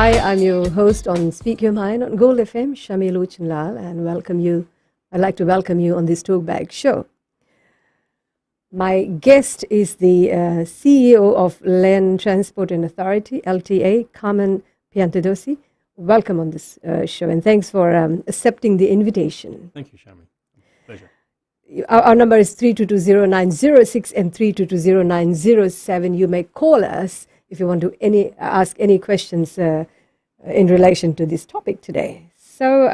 Hi, I'm your host on Speak Your Mind on Gold FM, Shami Lochenlal, and I'd like to welcome you on this Talkback show. My guest is the CEO of Land Transport and Authority, LTA, Carmen Piantadosi. Welcome on this show, and thanks for accepting the invitation. Thank you, Shami. Pleasure. Our number is 3220906 and 3220907. You may call us if you want to ask any questions in relation to this topic today. So,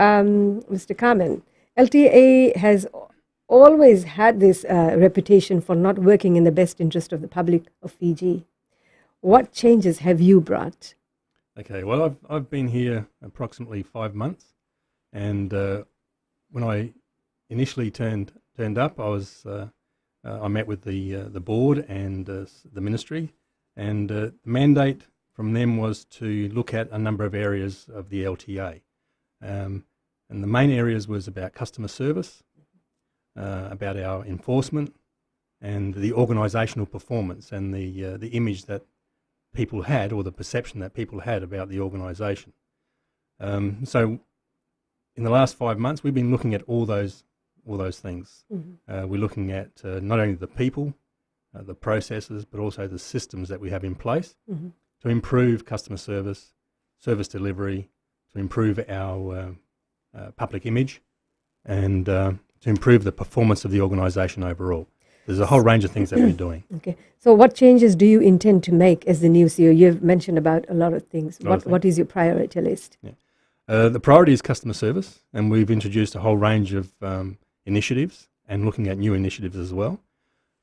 Mr. Carmen, LTA has always had this reputation for not working in the best interest of the public of Fiji. What changes have you brought? Okay, well, I've been here approximately 5 months, and when I initially turned up, I met with the board and the ministry, and the mandate from them was to look at a number of areas of the LTA, and the main areas was about customer service, about our enforcement, and the organisational performance and the image that people had, or the perception that people had about the organisation. So in the last 5 months, we've been looking at all those things. Mm-hmm. We're looking at not only the people, the processes, but also the systems that we have in place mm-hmm. to improve customer service, service delivery, to improve our public image, and to improve the performance of the organisation overall. There's a whole range of things that we're doing. Okay. So what changes do you intend to make as the new CEO? You've mentioned about a lot of things. What is your priority list? Yeah. The priority is customer service, and we've introduced a whole range of initiatives and looking at new initiatives as well.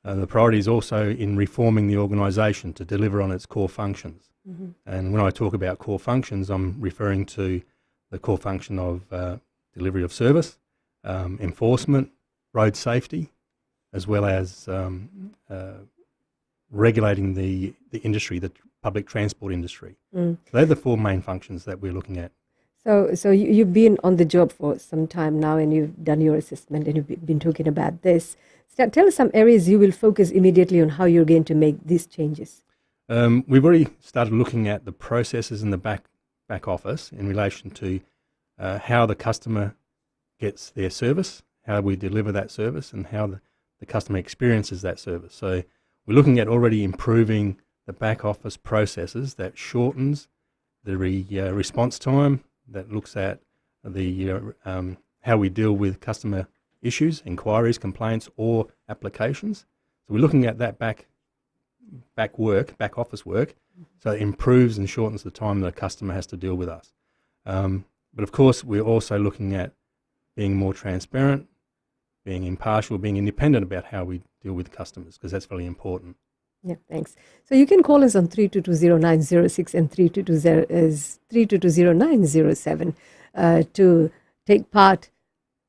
The priority is also in reforming the organisation to deliver on its core functions. Mm-hmm. And when I talk about core functions, I'm referring to the core function of delivery of service, enforcement, road safety, as well as regulating the industry, the public transport industry. Mm. So they're the four main functions that we're looking at. So you've been on the job for some time now, and you've done your assessment, and you've been talking about this. So tell us some areas you will focus immediately on how you're going to make these changes. We've already started looking at the processes in the back office in relation to how the customer gets their service, how we deliver that service, and how the customer experiences that service. So we're looking at already improving the back office processes that shortens the response time, that looks at the how we deal with customer issues, inquiries, complaints, or applications. So we're looking at that back office work, so it improves and shortens the time the customer has to deal with us. But of course, we're also looking at being more transparent, being impartial, being independent about how we deal with customers, because that's very important. Yeah, thanks. So you can call us on 3220906 and 3220907 to take part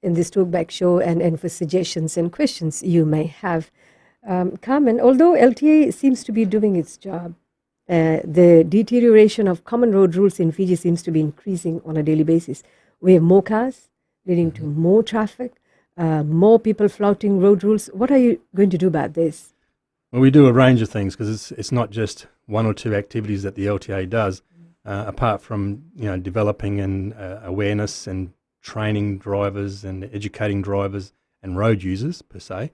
in this Talkback show and for suggestions and questions you may have. Carmen, although LTA seems to be doing its job, the deterioration of common road rules in Fiji seems to be increasing on a daily basis. We have more cars leading to more traffic, more people flouting road rules. What are you going to do about this? Well, we do a range of things, because it's not just one or two activities that the LTA does. Apart from developing an awareness and training drivers and educating drivers and road users per se,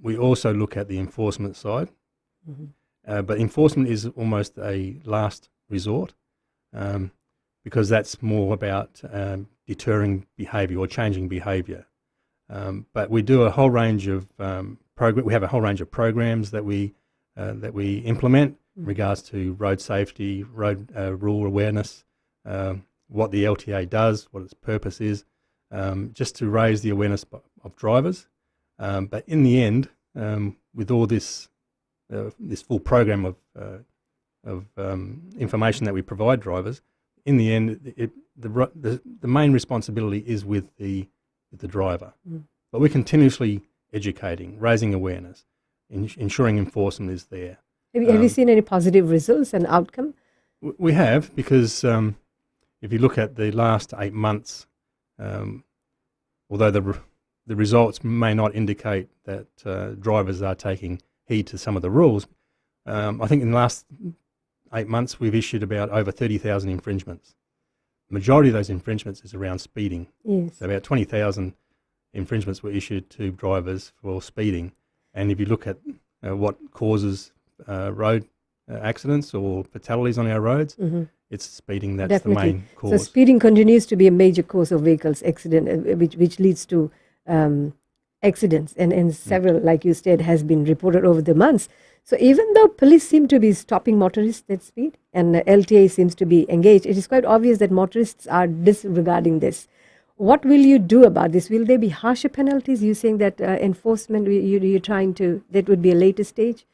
we also look at the enforcement side. Mm-hmm. But enforcement is almost a last resort, because that's more about deterring behaviour or changing behaviour. But we do a whole range of we have a whole range of programs that we implement in regards to road safety, road rule awareness, what the LTA does, what its purpose is, just to raise the awareness of drivers. But in the end, with all this full program of information that we provide drivers, in the end, the main responsibility is with the driver. Mm. But we're continuously educating, raising awareness, ensuring enforcement is there. Have you seen any positive results and outcome? We have, because if you look at the last 8 months, although the results may not indicate that drivers are taking heed to some of the rules, I think in the last 8 months, we've issued about over 30,000 infringements. The majority of those infringements is around speeding. Yes. So about 20,000 infringements were issued to drivers for speeding. And if you look at what causes road accidents or fatalities on our roads, it's speeding that's Definitely. the main cause. So speeding continues to be a major cause of vehicles accident, which leads to accidents, and several, like you said, has been reported over the months. So even though police seem to be stopping motorists at speed and LTA seems to be engaged, it is quite obvious that motorists are disregarding this. What will you do about this? Will there be harsher penalties? You saying that enforcement, you're trying to, that would be a later stage,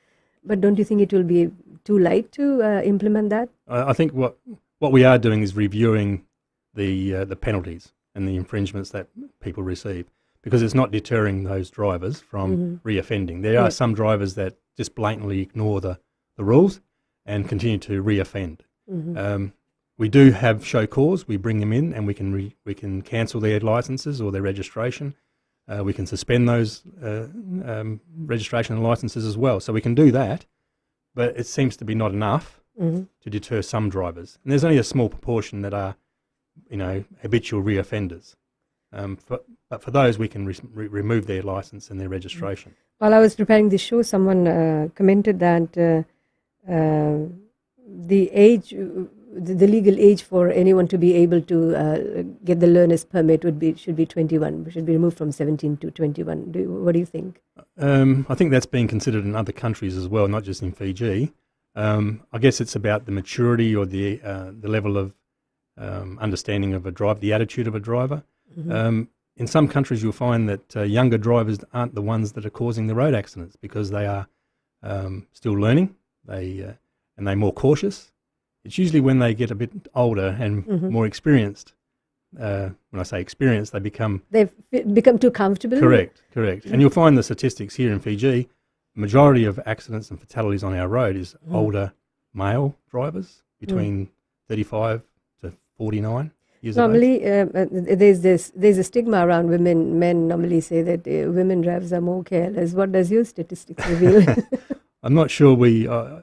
but don't you think it will be too late to implement that? I think what we are doing is reviewing the penalties and the infringements that people receive, because it's not deterring those drivers from reoffending. There are some drivers that just blatantly ignore the rules and continue to reoffend. We do have show cause. We bring them in and we can cancel their licences or their registration. We can suspend those registration and licences as well. So we can do that, but it seems to be not enough to deter some drivers. And there's only a small proportion that are, habitual reoffenders. But for those, we can remove their licence and their registration. While I was preparing this show, someone commented that the age, the legal age for anyone to be able to get the learner's permit should be 21. Should be removed from 17 to 21. What do you think? I think that's being considered in other countries as well, not just in Fiji. I guess it's about the maturity or the level of understanding of a driver, the attitude of a driver. In some countries, you'll find that younger drivers aren't the ones that are causing the road accidents because they are still learning. And they're more cautious. It's usually when they get a bit older and more experienced. When I say experienced, they've become too comfortable. Correct. And you'll find the statistics here in Fiji. The majority of accidents and fatalities on our road is older male drivers between 35 to 49 years Normally, of there's age. a stigma around women. Men normally say that women drivers are more careless. What does your statistics reveal? I'm not sure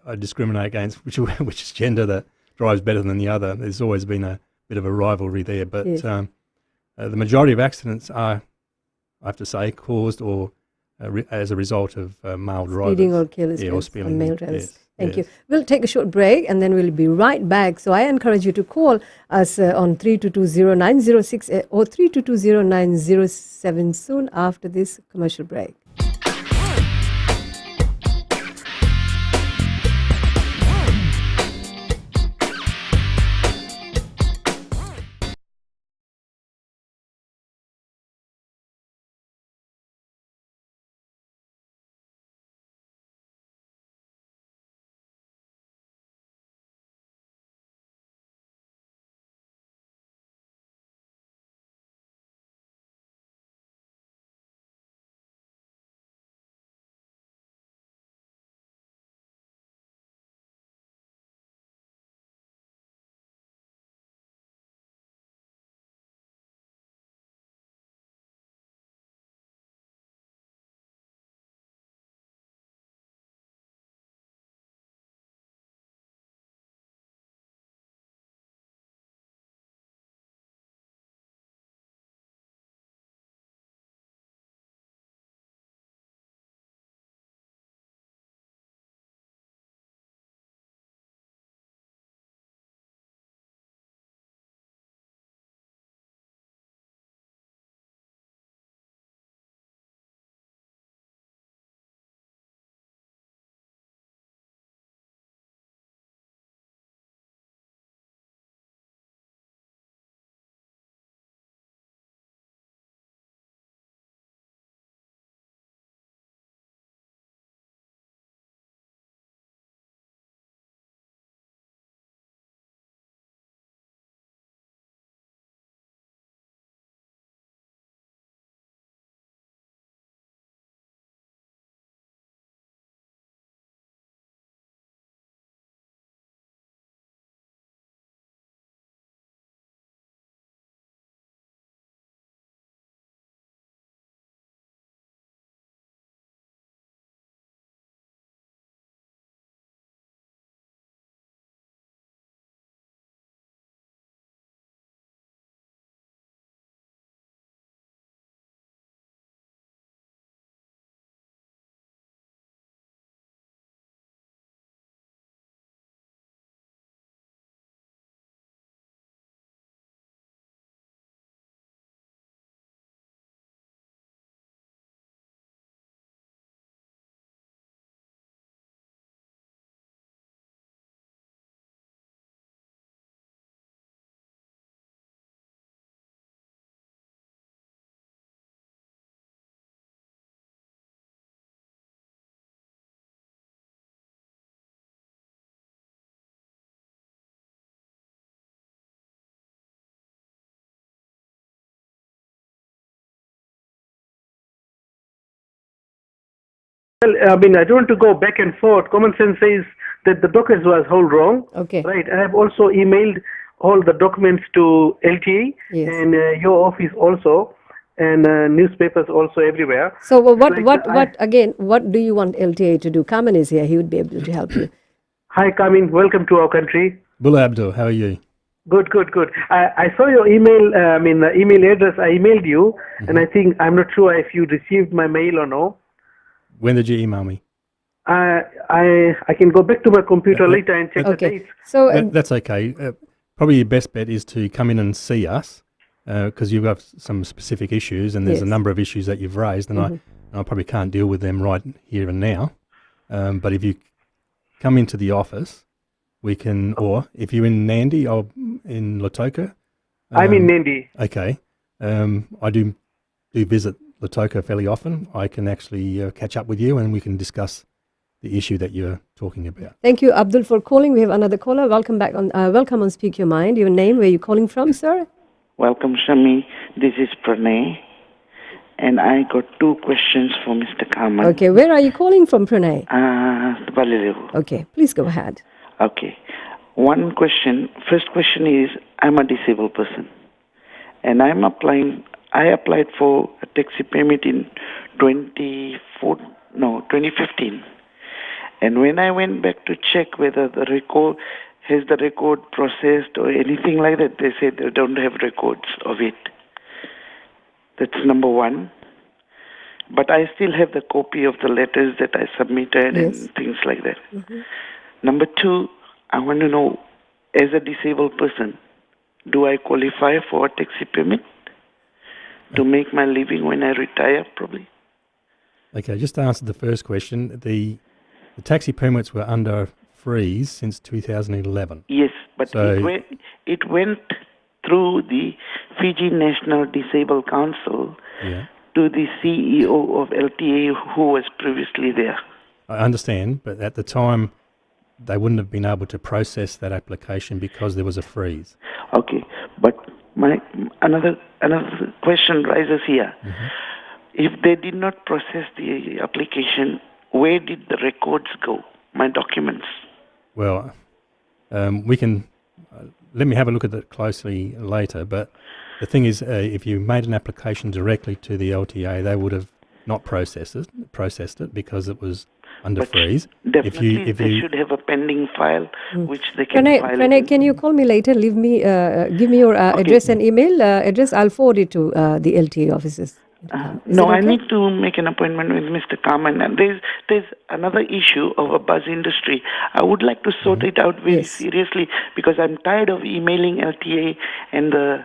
I discriminate against which gender that drives better than the other. There's always been a bit of a rivalry there, but yes. The majority of accidents are, I have to say, caused or as a result of male drivers. Speeding or carelessness on male drivers. Thank you. We'll take a short break and then we'll be right back. So I encourage you to call us on 3220906 or 3220907 soon after this commercial break. Well, I mean, I don't want to go back and forth. Common sense says that the documents was all wrong. Okay. Right. I have also emailed all the documents to LTA Yes. and your office also, and newspapers also everywhere. So what do you want LTA to do? Carmen is here. He would be able to help you. Hi, Kamin. Welcome to our country. Abdul, Abdul, how are you? Good. I saw your email. Email address. I emailed you, and I think I'm not sure if you received my mail or no. When did you email me? I can go back to my computer later and check the dates. So That's okay. Probably your best bet is to come in and see us because you've got some specific issues and there's Yes. a number of issues that you've raised and I probably can't deal with them right here and now. But if you come into the office, we can, or if you're in Nandi or in Lautoka. I'm in Nandi. Okay. I do visit Lautoka fairly often. I can actually catch up with you and we can discuss the issue that you're talking about. thank you, Abdul, for calling. We have another caller. Welcome back on. Welcome on Speak Your Mind. Your name? Where are you calling from, sir? Welcome, Shami. This is Pranay. And I got two questions for Mr. Kaman. Okay. Where are you calling from, Pranay? Balilevu. Okay. Please go ahead. Okay. One question. First question is, I'm a disabled person. And I applied for a taxi permit in 2015. And when I went back to check whether the record processed or anything like that, they said they don't have records of it. That's number one. But I still have the copy of the letters that I submitted and things like that. Number two, I want to know, as a disabled person, do I qualify for a taxi permit to make my living when I retire, probably? Okay, just to answer the first question, the taxi permits were under freeze since 2011. Yes, but So- it went through the Fiji National Disabled Council Yeah, to the CEO of LTA who was previously there. I understand, but at the time, they wouldn't have been able to process that application because there was a freeze. Okay, but another question rises here. If they did not process the application, where did the records go, my documents? Well, we can let me have a look at that closely later. But the thing is, if you made an application directly to the LTA, they would have not processed it because it was under freeze. Definitely, they should have a pending file which they can file. Pranay, can you call me later? Give me your address and email address. I'll forward it to the LTA offices. No, I need to make an appointment with Mr. Kaman. And there's another issue of a bus industry. I would like to sort it out very seriously because I'm tired of emailing LTA and the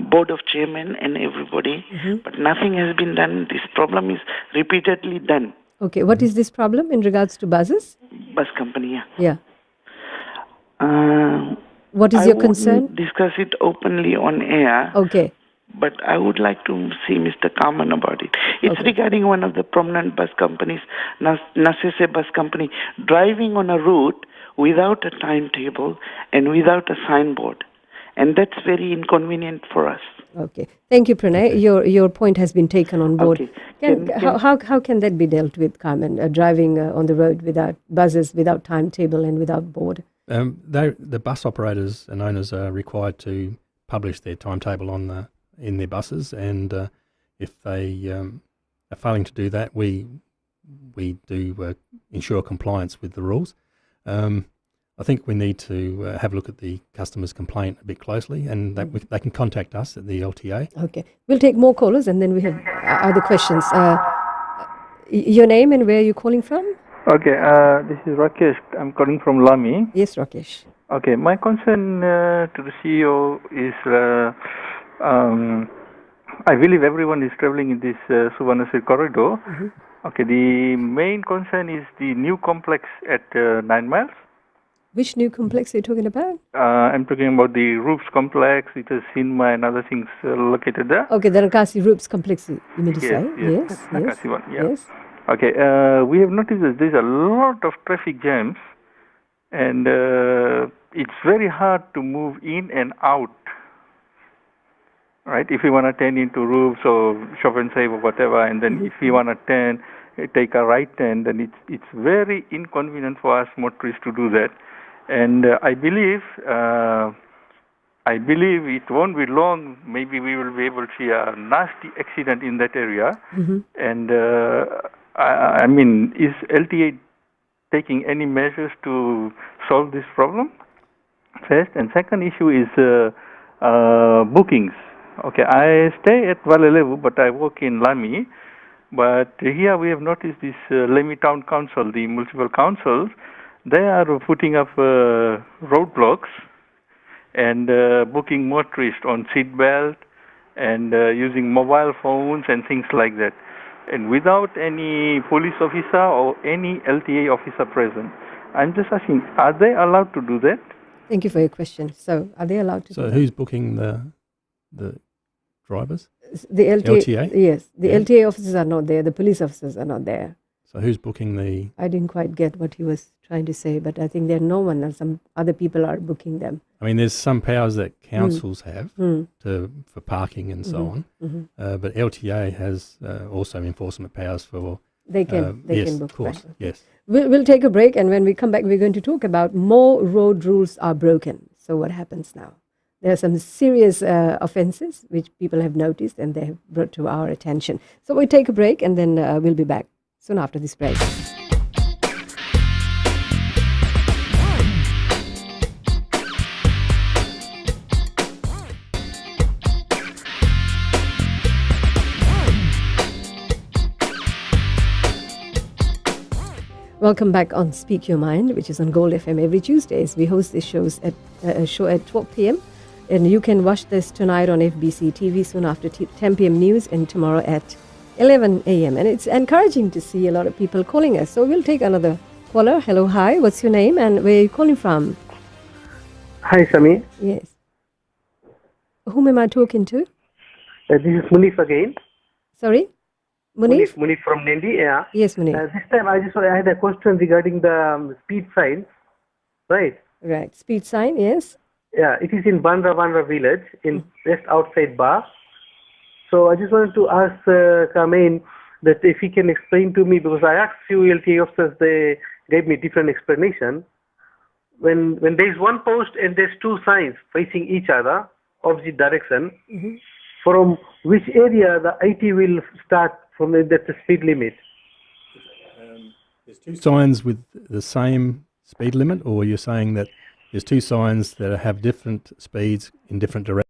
board of chairmen and everybody, but nothing has been done. This problem is repeatedly done. Okay, what is this problem in regards to buses? Bus company, Yeah. What is your concern? wouldn't discuss it openly on air. Okay. But I would like to see Mr. Kaman about it. It's regarding one of the prominent bus companies, Nasese Bus Company, driving on a route without a timetable and without a signboard. And that's very inconvenient for us. Okay. Thank you, Pranay. Okay. Your point has been taken on board. Okay. How can that be dealt with, Carmen? Driving on the road without buses, without timetable and without board? The bus operators and owners are required to publish their timetable in their buses, and if they are failing to do that, we do ensure compliance with the rules. I think we need to have a look at the customer's complaint a bit closely, and they can contact us at the LTA. Okay. We'll take more callers and then we have other questions. Your name and where are you calling from? Okay, this is Rakesh. I'm calling from Lami. Yes, Rakesh. Okay, my concern to the CEO is I believe everyone is traveling in this Suvarnasri corridor. Okay, the main concern is the new complex at 9 miles. Which new complex are you talking about? I'm talking about the Roofs complex. It has cinema and other things located there. Okay, the Nakasi Roops complex, you mean to say? Yes, Nakasi one, yeah. Yes. Okay, we have noticed that there's a lot of traffic jams, and it's very hard to move in and out. Right, if you want to turn into roofs or shop and save or whatever, and then if you want to turn take a right turn, then it's very inconvenient for us motorists to do that. And I believe it won't be long. Maybe we will be able to see a nasty accident in that area. And I mean, is LTA taking any measures to solve this problem? First, and second issue is bookings. Okay, I stay at Valelevu, but I work in Lami. But here we have noticed this Lami Town Council, the municipal councils, they are putting up roadblocks and booking motorists on seat belt and using mobile phones and things like that. And without any police officer or any LTA officer present. I'm just asking, are they allowed to do that? Thank you for your question. So, are they allowed to? So, who's booking the drivers? The LTA. LTA? Yes, the LTA officers are not there. The police officers are not there. So, who's booking the? I didn't quite get what he was trying to say, but I think there no one, and some other people are booking them. I mean, there's some powers that councils have for parking and so on, but LTA has also enforcement powers for. They can yes, book. Of course, right. yes. We'll take a break, and when we come back, we're going to talk about more road rules are broken. So what happens now? There are some serious offences which people have noticed and they have brought to our attention. So we'll take a break, and then we'll be back soon after this break. Welcome back on Speak Your Mind, which is on Gold FM every Tuesdays. We host this show at 12 p.m. And you can watch this tonight on FBC TV soon after 10 p.m. news, and tomorrow at 11 a.m. And it's encouraging to see a lot of people calling us. So we'll take another caller. Hello, hi. What's your name and where are you calling from? Hi, Sami. Yes. Whom am I talking to? This is Munif again. Sorry? Munif? Munif from Nindi, yeah. Yes, Munif. This time I had a question regarding the speed signs, right? Right. Speed sign, yes. Yeah, it is in Bandra village, in just outside Ba. So I just wanted to ask Kamen that if he can explain to me, because I asked few LTA officers, they gave me different explanation. When there is one post and there's two signs facing each other, opposite direction, from which area the IT will start from that's the speed limit? There's two signs with the same speed limit, or you're saying that there's two signs that have different speeds in different directions?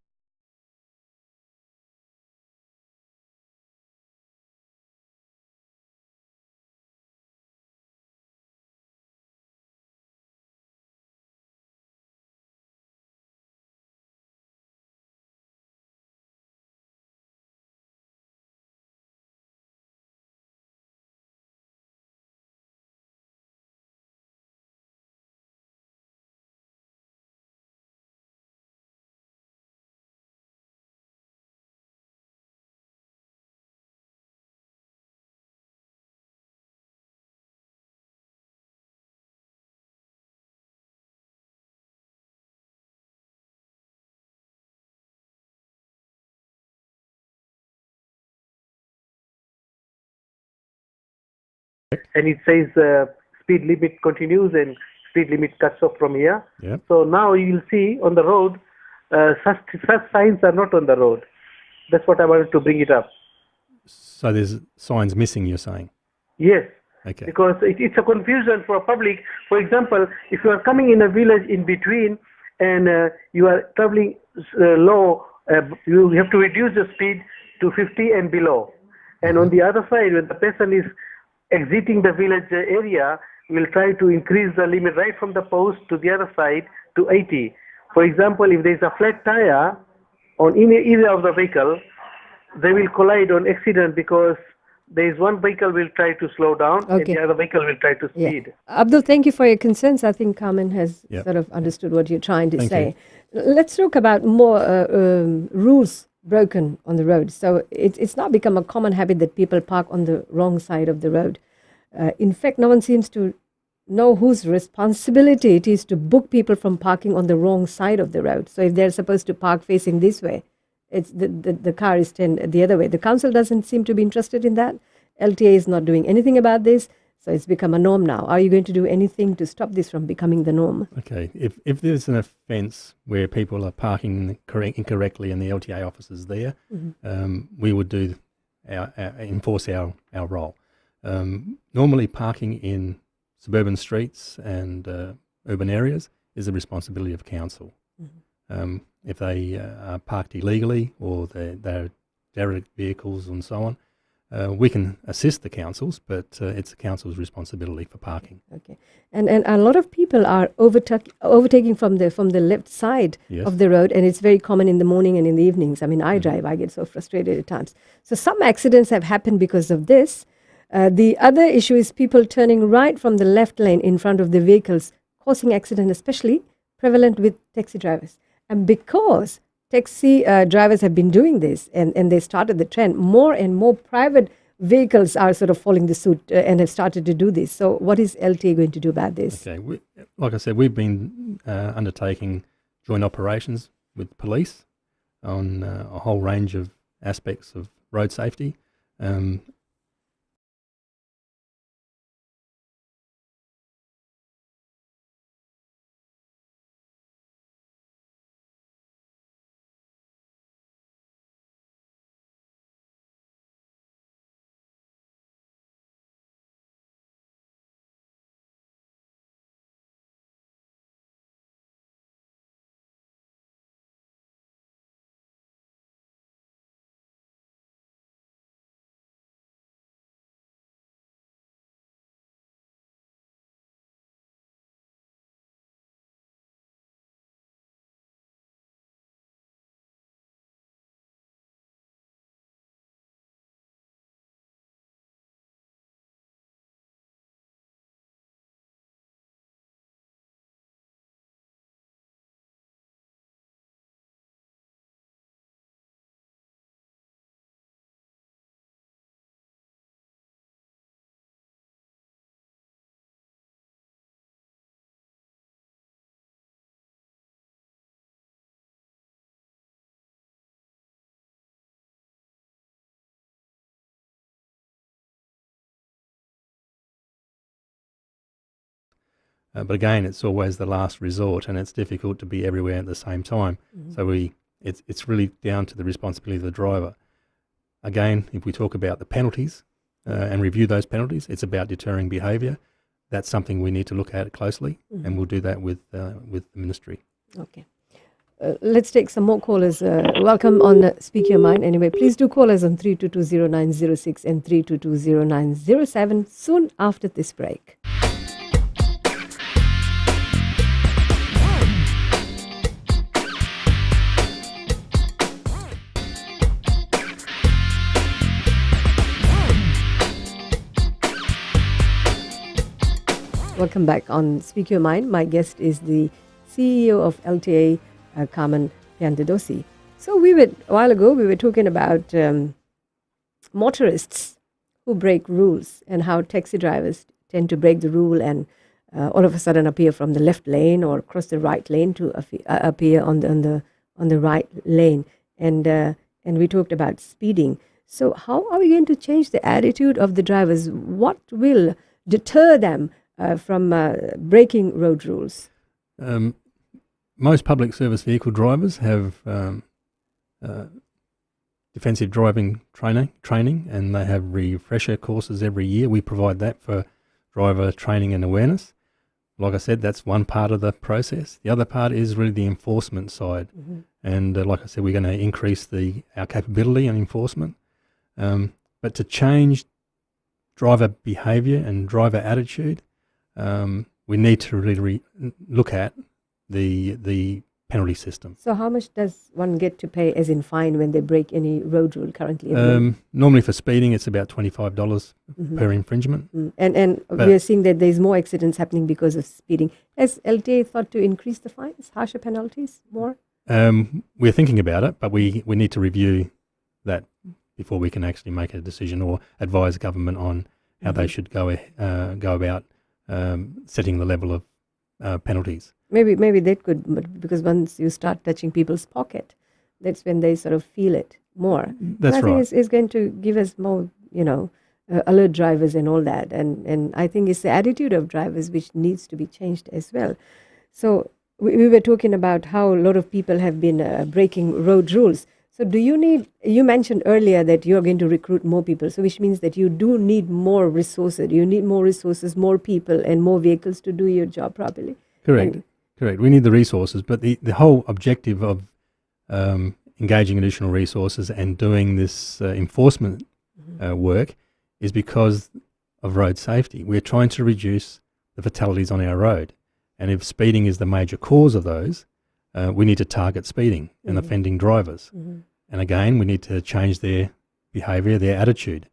And it says speed limit continues and speed limit cuts off from here. Yep. So now you'll see on the road, such signs are not on the road. That's what I wanted to bring it up. So there's signs missing, you're saying? Yes. Okay. Because it's a confusion for public. For example, if you are coming in a village in between and you are traveling low, you have to reduce the speed to 50 and below. And on the other side, when the person is exiting the village area, we'll try to increase the limit right from the post to the other side to 80. For example, if there is a flat tire on either of the vehicle, they will collide on accident because there is one vehicle will try to slow down and the other vehicle will try to speed. Yeah. Abdul, thank you for your concerns. I think Carmen has sort of understood what you're trying to say. Let's talk about more rules broken on the road. So it's now become a common habit that people park on the wrong side of the road. In fact, no one seems to know whose responsibility it is to book people from parking on the wrong side of the road. So if they're supposed to park facing this way, it's the car is turned the other way. The council doesn't seem to be interested in that. LTA is not doing anything about this, so it's become a norm now. Are you going to do anything to stop this from becoming the norm? Okay, if there's an offence where people are parking incorrectly and the LTA officers there, we would do enforce our role. Normally, parking in suburban streets and urban areas is the responsibility of council. If they are parked illegally or they're derelict vehicles and so on, we can assist the councils, but it's the council's responsibility for parking. Okay, and a lot of people are overtaking from the left side Yes. of the road, and it's very common in the morning and in the evenings. I mean, I drive, I get so frustrated at times. So some accidents have happened because of this. The other issue is people turning right from the left lane in front of the vehicles, causing accident, especially prevalent with taxi drivers. And because taxi drivers have been doing this and they started the trend, more and more private vehicles are sort of following the suit and have started to do this. So what is LTA going to do about this? Okay, like I said, we've been undertaking joint operations with police on a whole range of aspects of road safety. But again, it's always the last resort, and it's difficult to be everywhere at the same time. So it's really down to the responsibility of the driver. Again, if we talk about the penalties and review those penalties, it's about deterring behaviour. That's something we need to look at closely, and we'll do that with the ministry. Okay. Let's take some more callers. Welcome on Speak Your Mind. Anyway, please do call us on 3220906 and 3220907 soon after this break. Welcome back on Speak Your Mind. My guest is the CEO of LTA, Carmen Piantadosi. So a while ago, we were talking about motorists who break rules and how taxi drivers tend to break the rule and all of a sudden appear from the left lane or cross the right lane to appear on the right lane. And we talked about speeding. So how are we going to change the attitude of the drivers? What will deter them from breaking road rules? Most public service vehicle drivers have defensive driving training, and they have refresher courses every year. We provide that for driver training and awareness. Like I said, that's one part of the process. The other part is really the enforcement side. And like I said, we're going to increase our capability and enforcement. But to change driver behaviour and driver attitude, we need to really look at the penalty system. So how much does one get to pay as in fine when they break any road rule currently? Normally for speeding, it's about $25 per infringement. And we are seeing that there's more accidents happening because of speeding. Has LTA thought to increase the fines, harsher penalties, more? We're thinking about it, but we need to review that before we can actually make a decision or advise government on how they should go about setting the level of penalties. Maybe that could, because once you start touching people's pocket, that's when they sort of feel it more. That's and I right. think it's going to give us more, alert drivers and all that. And I think it's the attitude of drivers which needs to be changed as well. So we were talking about how a lot of people have been breaking road rules. So you mentioned earlier that you're going to recruit more people, so which means that you do need more resources. You need more resources, more people and more vehicles to do your job properly. Correct. Correct. We need the resources, but the whole objective of engaging additional resources and doing this enforcement work is because of road safety. We're trying to reduce the fatalities on our road. And if speeding is the major cause of those, we need to target speeding and offending drivers. And again, we need to change their behaviour, their attitude.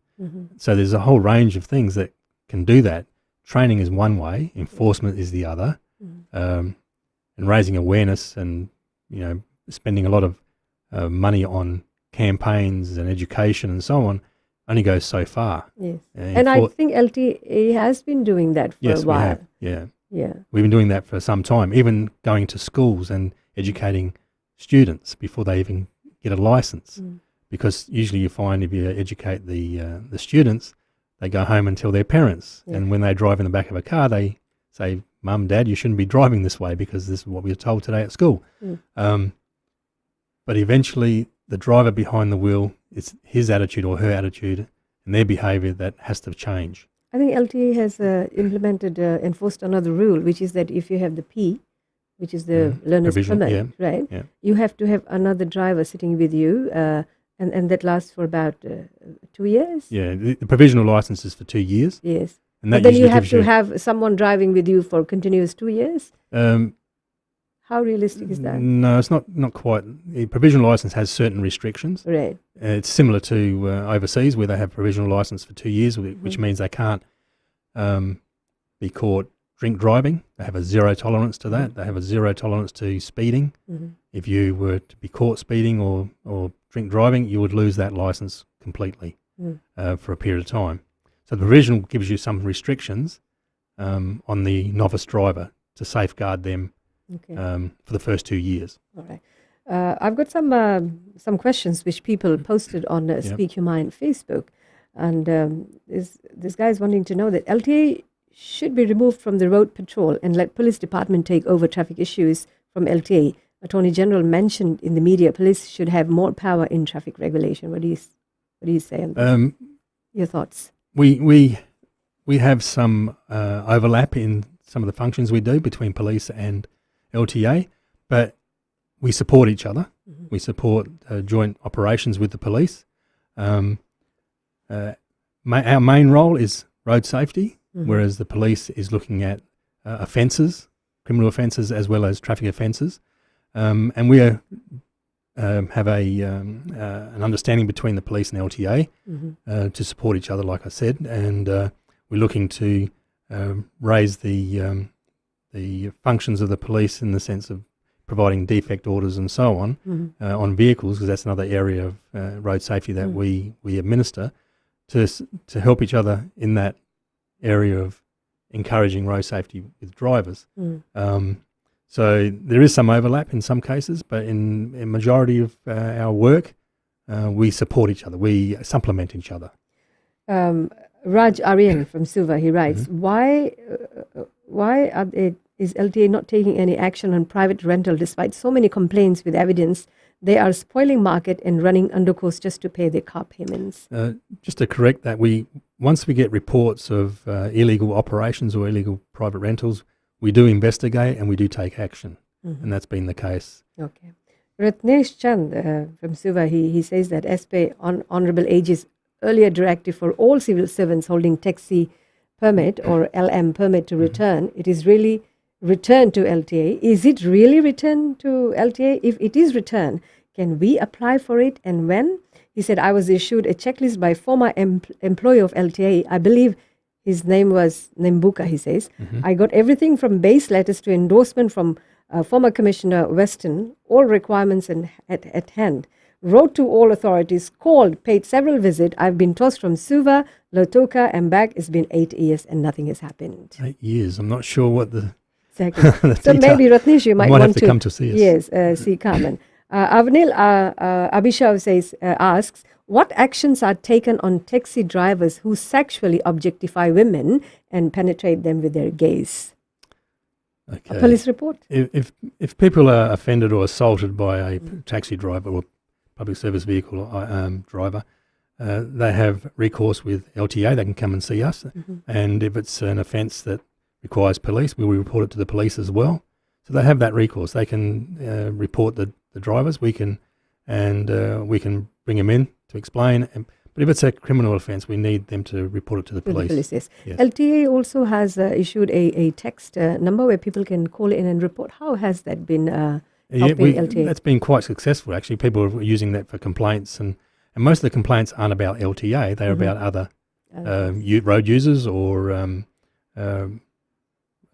So there's a whole range of things that can do that. Training is one way, enforcement is the other. And raising awareness and, spending a lot of money on campaigns and education and so on only goes so far. Yes. And I think LTA has been doing that for a while. We have, yeah. Yeah. We've been doing that for some time, even going to schools and educating students before they even get a license. Because usually you find if you educate the students, they go home and tell their parents. Yeah. And when they drive in the back of a car, they say, Mum, Dad, you shouldn't be driving this way because this is what we were told today at school. But eventually the driver behind the wheel, it's his attitude or her attitude and their behaviour that has to change. I think LTA has enforced another rule, which is that if you have the P, which is the learner's permit, right? Yeah. You have to have another driver sitting with you, and that lasts for about 2 years. Yeah, the provisional license is for 2 years. Yes. And but then you have to have someone driving with you for continuous 2 years? How realistic is that? No, it's not quite. The provisional license has certain restrictions. Right. It's similar to overseas where they have provisional license for 2 years, which means they can't be caught drink driving. They have a zero tolerance to that. They have a zero tolerance to speeding. If you were to be caught speeding or drink driving, you would lose that license completely for a period of time. So the provisional gives you some restrictions on the novice driver to safeguard them for the first 2 years. All right. I've got some questions which people posted on Speak Your Mind Facebook. And this guy is wanting to know that LTA should be removed from the road patrol and let police department take over traffic issues from LTA. Attorney General mentioned in the media police should have more power in traffic regulation. What do you say on this? Your thoughts? We have some overlap in some of the functions we do between police and LTA, but we support each other. We support joint operations with the police. Our main role is road safety, whereas the police is looking at offences, criminal offences as well as traffic offences. And we have an understanding between the police and LTA to support each other, like I said, and we're looking to raise the functions of the police in the sense of providing defect orders and so on vehicles, because that's another area of road safety that we administer to help each other in that area of encouraging road safety with drivers. So there is some overlap in some cases, but in a majority of our work, we support each other. We supplement each other. Raj Aryan from Suva, he writes, why is LTA not taking any action on private rental despite so many complaints with evidence? They are spoiling market and running undercourse just to pay their car payments. Just to correct that, once we get reports of illegal operations or illegal private rentals, we do investigate and we do take action, and that's been the case. Okay. Ratnesh Chand from Suva, he says that SP Honourable AG's earlier directive for all civil servants holding taxi permit or LM permit to return, it is really returned to LTA. Is it really returned to LTA? If it is returned, can we apply for it and when? He said, I was issued a checklist by former employee of LTA. I believe his name was Nembuka, he says. I got everything from base letters to endorsement from former Commissioner Weston, all requirements at hand. Wrote to all authorities, called, paid several visits. I've been tossed from Suva, Lautoka and back. It's been 8 years and nothing has happened. 8 years. I'm not sure what the... Exactly. So maybe, Ratnesh, you might want to come to see us. Yes, see Carmen. Avnil Abhishav asks, what actions are taken on taxi drivers who sexually objectify women and penetrate them with their gaze? Okay. A police report? If people are offended or assaulted by a taxi driver or public service vehicle driver, they have recourse with LTA. They can come and see us, and if it's an offence that requires police, we will report it to the police as well. So they have that recourse. They can report the drivers. We can bring them in to explain. But if it's a criminal offence, we need them to report it to the police. Yes. Yes. LTA also has issued a text number where people can call in and report. How has that been helping LTA? That's been quite successful, actually. People are using that for complaints, and most of the complaints aren't about LTA. They're about other road users or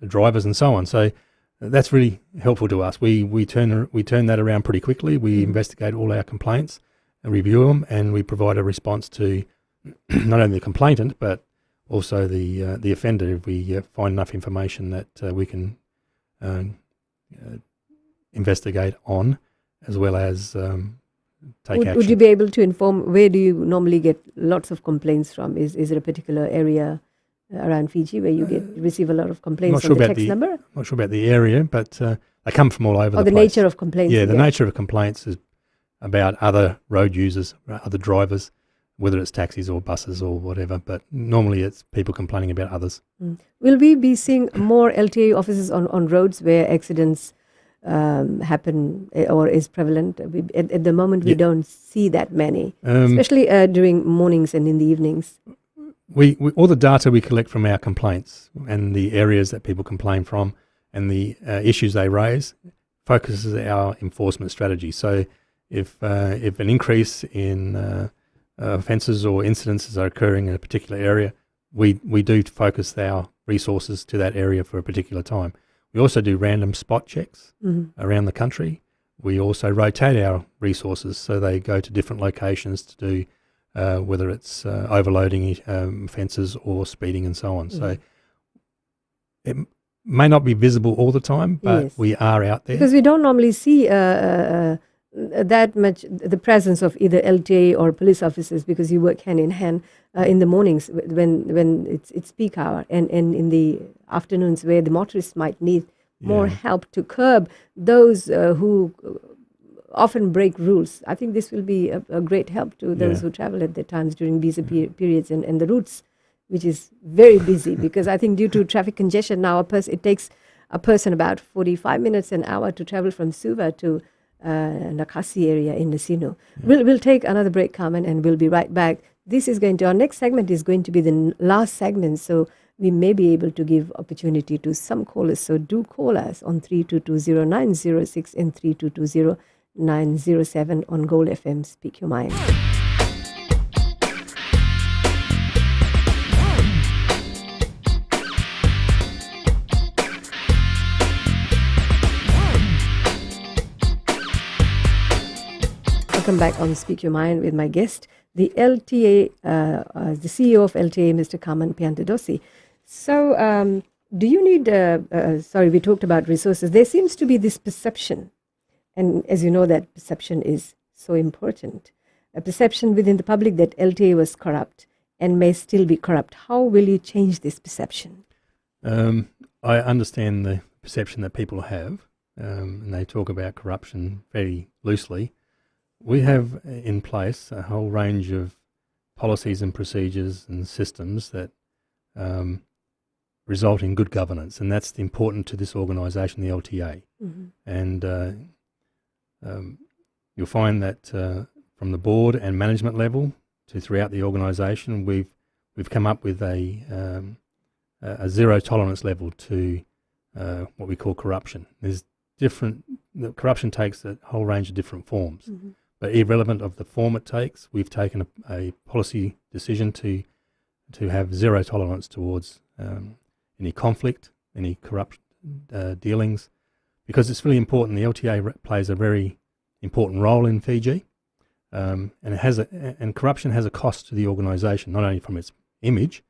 drivers and so on. So that's really helpful to us. We turn that around pretty quickly. We investigate all our complaints and review them, and we provide a response to not only the complainant but also the offender if we find enough information that we can investigate on, as well as take action. Would you be able to inform where do you normally get lots of complaints from? Is it a particular area around Fiji where you receive a lot of complaints on the text number? Not sure about the area, but they come from all over the place. Or the nature of complaints? Yeah, the nature of complaints is about other road users, other drivers, whether it's taxis or buses or whatever, but normally it's people complaining about others. Will we be seeing more LTA officers on roads where accidents happen or is prevalent? At the moment, we don't see that many, especially during mornings and in the evenings. We all the data we collect from our complaints and the areas that people complain from and the issues they raise focuses our enforcement strategy. So if an increase in offences or incidences are occurring in a particular area, we do focus our resources to that area for a particular time. We also do random spot checks around the country. We also rotate our resources so they go to different locations to do whether it's overloading offences or speeding and so on. So it may not be visible all the time, but we are out there. Because we don't normally see that much the presence of either LTA or police officers, because you work hand in hand in the mornings when it's peak hour and in the afternoons where the motorists might need more help to curb those who often break rules. I think this will be a great help to those who travel at the times during busy periods and the routes, which is very busy, because I think due to traffic congestion now, it takes a person about 45 minutes, an hour to travel from Suva to Nakasi area in Nasino. We'll take another break, Carmen, and we'll be right back. Our next segment is going to be the last segment, so we may be able to give opportunity to some callers. So do call us on 3220-906 and 3220-907 on Gold FM. Speak Your Mind. Welcome back on Speak Your Mind with my guest, the LTA, the CEO of LTA, Mr. Carmen Piantadosi. So, do you need, we talked about resources. There seems to be this perception, and as you know, that perception is so important, a perception within the public that LTA was corrupt and may still be corrupt. How will you change this perception? I understand the perception that people have, and they talk about corruption very loosely. We have in place a whole range of policies and procedures and systems that result in good governance, and that's important to this organisation, the LTA. And you'll find that from the board and management level to throughout the organisation, we've come up with a zero tolerance level to what we call corruption. Corruption takes a whole range of different forms. But irrelevant of the form it takes, we've taken a policy decision to have zero tolerance towards any conflict, any corrupt dealings, because it's really important. The LTA plays a very important role in Fiji, and corruption has a cost to the organisation, not only from its image,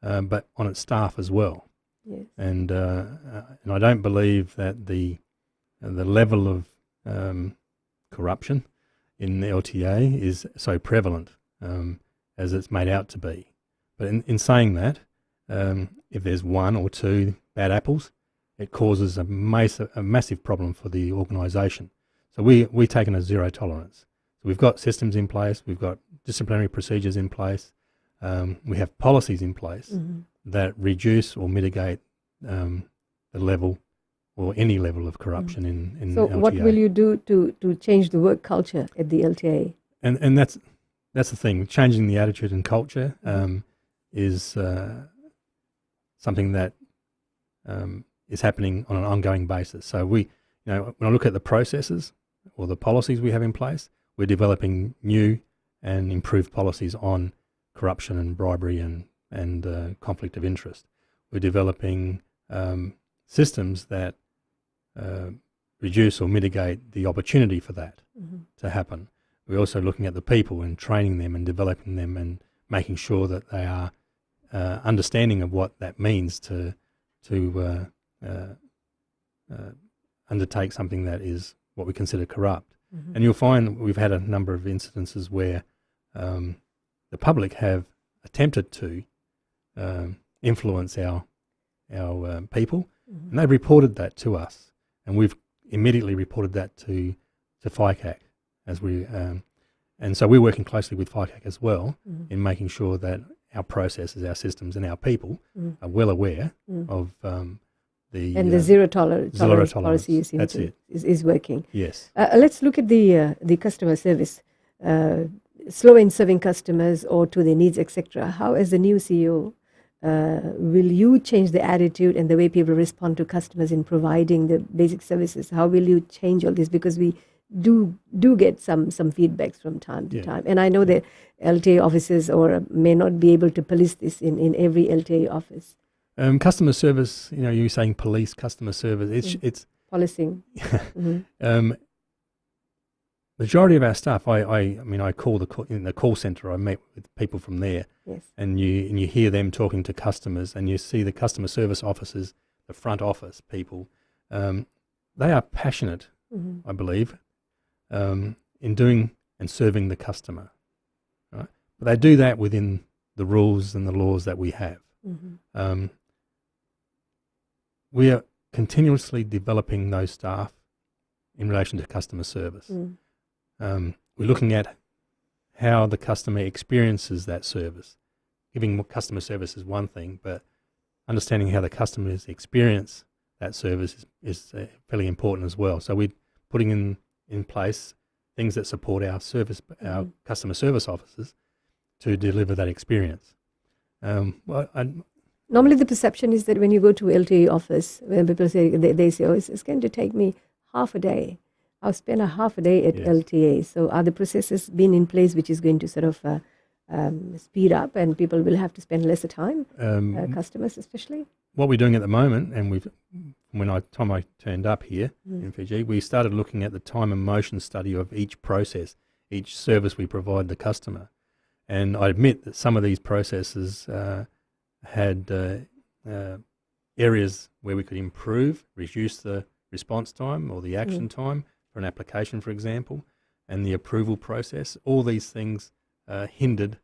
but on its staff as well. Yes. And I don't believe that the level of corruption in the LTA is so prevalent as it's made out to be. But in saying that, if there's one or two bad apples, it causes a massive problem for the organisation. So we've taken a zero tolerance. So we've got systems in place, we've got disciplinary procedures in place, we have policies in place that reduce or mitigate the level or any level of corruption in So LTA. what will you do to change the work culture at the LTA? And that's the thing. Changing the attitude and culture is something that is happening on an ongoing basis. So when I look at the processes or the policies we have in place, we're developing new and improved policies on corruption and bribery and conflict of interest. We're developing systems that reduce or mitigate the opportunity for that to happen. We're also looking at the people and training them and developing them and making sure that they are understanding of what that means to undertake something that is what we consider corrupt. And you'll find we've had a number of incidences where the public have attempted to influence our people, and they've reported that to us, and we've immediately reported that to FICAC and so we're working closely with FICAC as well in making sure that our processes, our systems, and our people are well aware of the zero tolerance policy you seem is working. Yes. Let's look at the customer service. Slow in serving customers or to their needs, etc. How, as the new CEO, will you change the attitude and the way people respond to customers in providing the basic services? How will you change all this? Because we do get some feedbacks from time to time. And I know that LTA offices may not be able to police this in every LTA office. Customer service, you're saying police customer service. It's policing. Majority of our staff, I call in the call centre. I meet with people from there, and you hear them talking to customers, and you see the customer service officers, the front office people. They are passionate, I believe, in doing and serving the customer. Right? But they do that within the rules and the laws that we have. We are continuously developing those staff in relation to customer service. We're looking at how the customer experiences that service. Giving customer service is one thing, but understanding how the customers experience that service is fairly important as well. So we're putting in place things that support our our customer service officers to deliver that experience. Normally the perception is that when you go to LTA office, when people say, they say, it's going to take me half a day. I'll spend a half a day at LTA. So are the processes been in place which is going to sort of speed up and people will have to spend lesser time, customers especially? What we're doing at the moment, and when I turned up here in Fiji, we started looking at the time and motion study of each process, each service we provide the customer. And I admit that some of these processes had areas where we could improve, reduce the response time or the action time for an application, for example, and the approval process. All these things hindered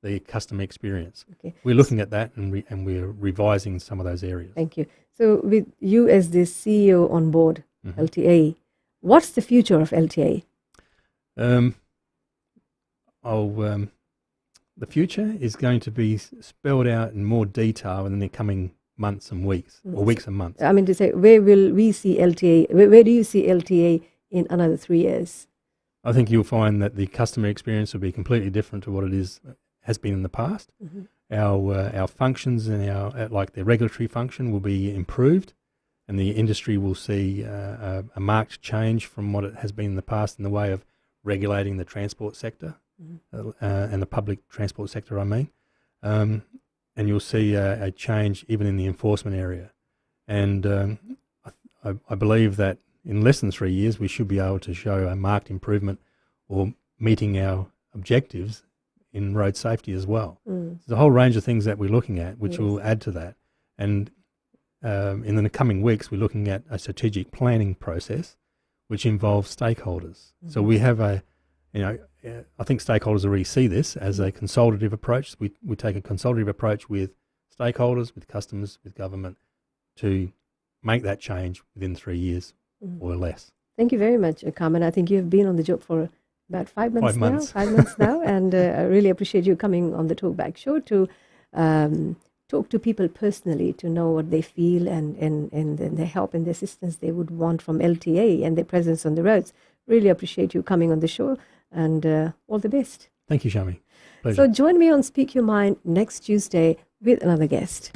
the customer experience. Okay. We're looking at that and we're revising some of those areas. Thank you. So with you as the CEO on board, LTA, what's the future of LTA? The future is going to be spelled out in more detail in the coming months and weeks, or weeks and months. I mean to say, where will we see LTA? Where do you see LTA in another 3 years? I think you'll find that the customer experience will be completely different to what it has been in the past. Our functions and like the regulatory function will be improved, and the industry will see a marked change from what it has been in the past in the way of regulating the transport sector and the public transport sector, and you'll see a change even in the enforcement area. And I believe that in less than 3 years, we should be able to show a marked improvement or meeting our objectives in road safety as well. There's a whole range of things that we're looking at which will add to that. And in the coming weeks, we're looking at a strategic planning process which involves stakeholders. So we have I think stakeholders already see this as a consultative approach. We take a consultative approach with stakeholders, with customers, with government to make that change within 3 years or less. Thank you very much, Carmen. I think you've been on the job for about 5 months 5 now. months. 5 months now, and I really appreciate you coming on the Talkback Show to talk to people personally, to know what they feel and the help and the assistance they would want from LTA and their presence on the roads. Really appreciate you coming on the show, and all the best. Thank you, Shami. Pleasure. So join me on Speak Your Mind next Tuesday with another guest.